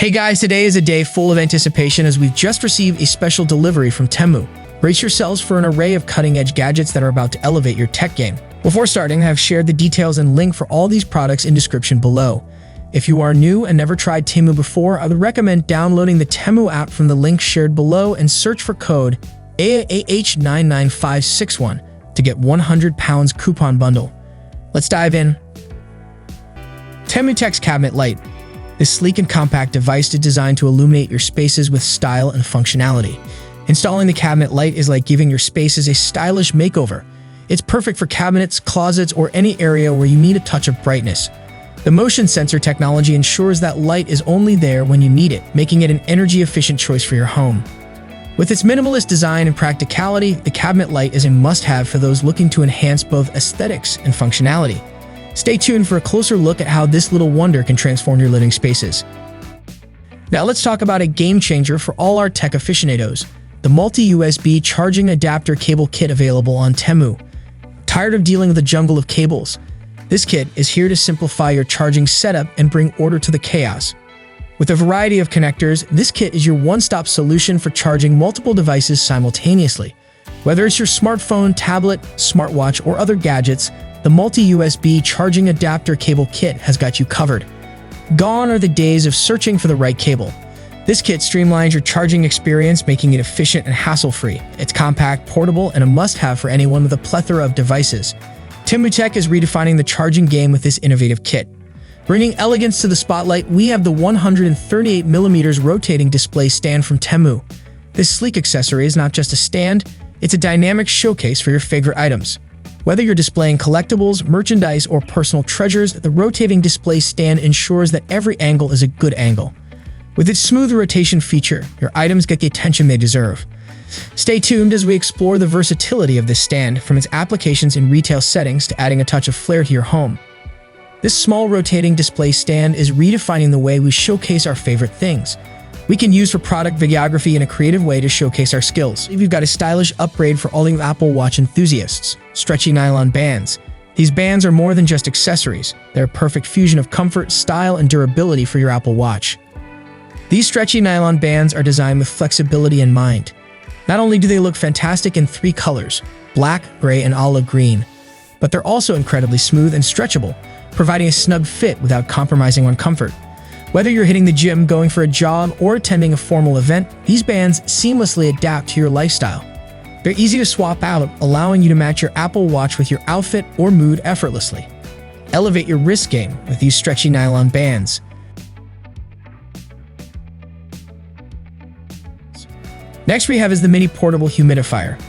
Hey guys, today is a day full of anticipation as we've just received a special delivery from Temu. Brace yourselves for an array of cutting-edge gadgets that are about to elevate your tech game. Before starting, I have shared the details and link for all these products in description below. If you are new and never tried Temu before, I would recommend downloading the Temu app from the link shared below and search for code AAH99561 to get £100 coupon bundle. Let's dive in. Temu Tech's Cabinet Light. This sleek and compact device is designed to illuminate your spaces with style and functionality. Installing the cabinet light is like giving your spaces a stylish makeover. It's perfect for cabinets, closets, or any area where you need a touch of brightness. The motion sensor technology ensures that light is only there when you need it, making it an energy-efficient choice for your home. With its minimalist design and practicality, the cabinet light is a must-have for those looking to enhance both aesthetics and functionality. Stay tuned for a closer look at how this little wonder can transform your living spaces. Now let's talk about a game changer for all our tech aficionados, the multi-USB charging adapter cable kit available on Temu. Tired of dealing with a jungle of cables? This kit is here to simplify your charging setup and bring order to the chaos. With a variety of connectors, this kit is your one-stop solution for charging multiple devices simultaneously. Whether it's your smartphone, tablet, smartwatch, or other gadgets, the multi-USB charging adapter cable kit has got you covered. Gone are the days of searching for the right cable. This kit streamlines your charging experience, making it efficient and hassle-free. It's compact, portable, and a must-have for anyone with a plethora of devices. Temu Tech is redefining the charging game with this innovative kit. Bringing elegance to the spotlight, we have the 138mm rotating display stand from Temu. This sleek accessory is not just a stand, it's a dynamic showcase for your favorite items. Whether you're displaying collectibles, merchandise, or personal treasures, the rotating display stand ensures that every angle is a good angle. With its smooth rotation feature, your items get the attention they deserve. Stay tuned as we explore the versatility of this stand, from its applications in retail settings to adding a touch of flair to your home. This small rotating display stand is redefining the way we showcase our favorite things. We can use for product videography in a creative way to showcase our skills. We've got a stylish upgrade for all you Apple Watch enthusiasts: stretchy nylon bands. These bands are more than just accessories. They're a perfect fusion of comfort, style, and durability for your Apple Watch. These stretchy nylon bands are designed with flexibility in mind. Not only do they look fantastic in 3 colors, black, gray, and olive green, but they're also incredibly smooth and stretchable, providing a snug fit without compromising on comfort. Whether you're hitting the gym, going for a jog, or attending a formal event, these bands seamlessly adapt to your lifestyle. They're easy to swap out, allowing you to match your Apple Watch with your outfit or mood effortlessly. Elevate your wrist game with these stretchy nylon bands. Next we have is the mini portable humidifier.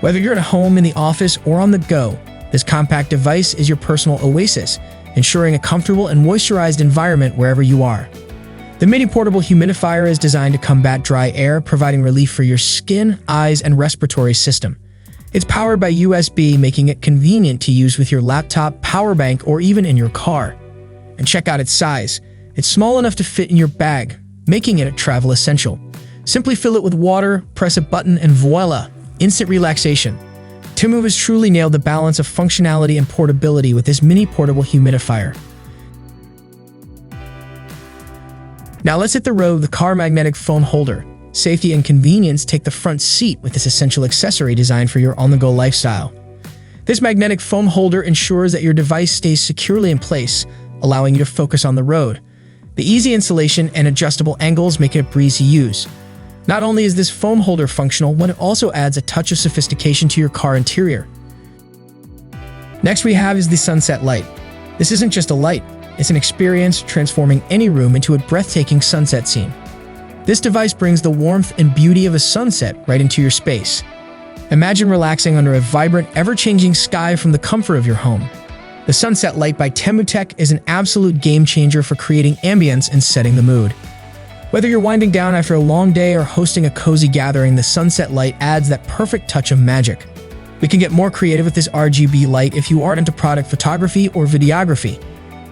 Whether you're at home, in the office, or on the go, this compact device is your personal oasis, ensuring a comfortable and moisturized environment wherever you are. The mini portable humidifier is designed to combat dry air, providing relief for your skin, eyes, and respiratory system. It's powered by USB, making it convenient to use with your laptop, power bank, or even in your car. And check out its size. It's small enough to fit in your bag, making it a travel essential. Simply fill it with water, press a button, and voila! Instant relaxation. Temu has truly nailed the balance of functionality and portability with this mini portable humidifier. Now let's hit the road. The car magnetic phone holder. Safety and convenience take the front seat with this essential accessory designed for your on-the-go lifestyle. This magnetic phone holder ensures that your device stays securely in place, allowing you to focus on the road. The easy installation and adjustable angles make it a breeze to use. Not only is this phone holder functional, but it also adds a touch of sophistication to your car interior. Next we have is the sunset light. This isn't just a light, it's an experience transforming any room into a breathtaking sunset scene. This device brings the warmth and beauty of a sunset right into your space. Imagine relaxing under a vibrant, ever-changing sky from the comfort of your home. The sunset light by Temu Tech is an absolute game changer for creating ambience and setting the mood. Whether you're winding down after a long day or hosting a cozy gathering, the sunset light adds that perfect touch of magic. We can get more creative with this RGB light if you aren't into product photography or videography.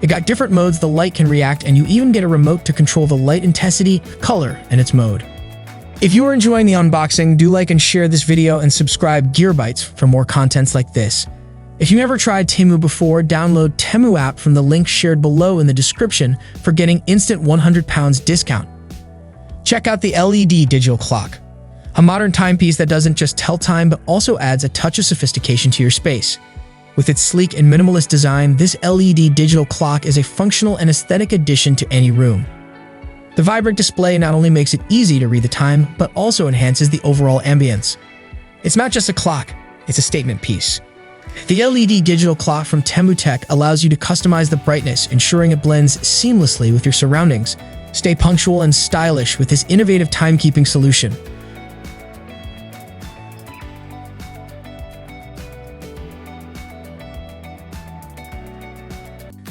It got different modes the light can react, and you even get a remote to control the light intensity, color, and its mode. If you are enjoying the unboxing, do like and share this video and subscribe Bytes for more contents like this. If you never tried Temu before, download Temu app from the link shared below in the description for getting instant £100 discount. Check out the LED digital clock, a modern timepiece that doesn't just tell time but also adds a touch of sophistication to your space. With its sleek and minimalist design, this LED digital clock is a functional and aesthetic addition to any room. The vibrant display not only makes it easy to read the time, but also enhances the overall ambience. It's not just a clock, it's a statement piece. The LED digital clock from Temu Tech allows you to customize the brightness, ensuring it blends seamlessly with your surroundings. Stay punctual and stylish with this innovative timekeeping solution.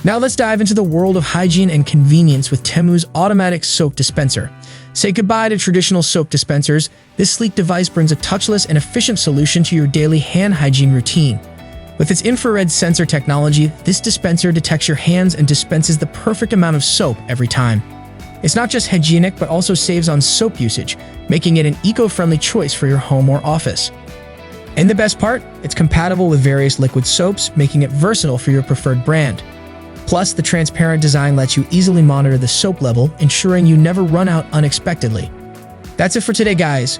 Now let's dive into the world of hygiene and convenience with Temu's automatic soap dispenser. Say goodbye to traditional soap dispensers. This sleek device brings a touchless and efficient solution to your daily hand hygiene routine. With its infrared sensor technology, this dispenser detects your hands and dispenses the perfect amount of soap every time. It's not just hygienic, but also saves on soap usage, making it an eco-friendly choice for your home or office. And the best part? It's compatible with various liquid soaps, making it versatile for your preferred brand. Plus, the transparent design lets you easily monitor the soap level, ensuring you never run out unexpectedly. That's it for today, guys.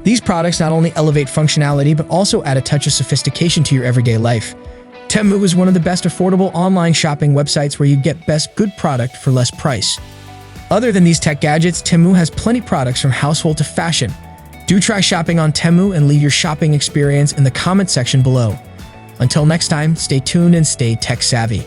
These products not only elevate functionality, but also add a touch of sophistication to your everyday life. Temu is one of the best affordable online shopping websites where you get best good product for less price. Other than these tech gadgets, Temu has plenty products from household to fashion. Do try shopping on Temu and leave your shopping experience in the comment section below. Until next time, stay tuned and stay tech savvy.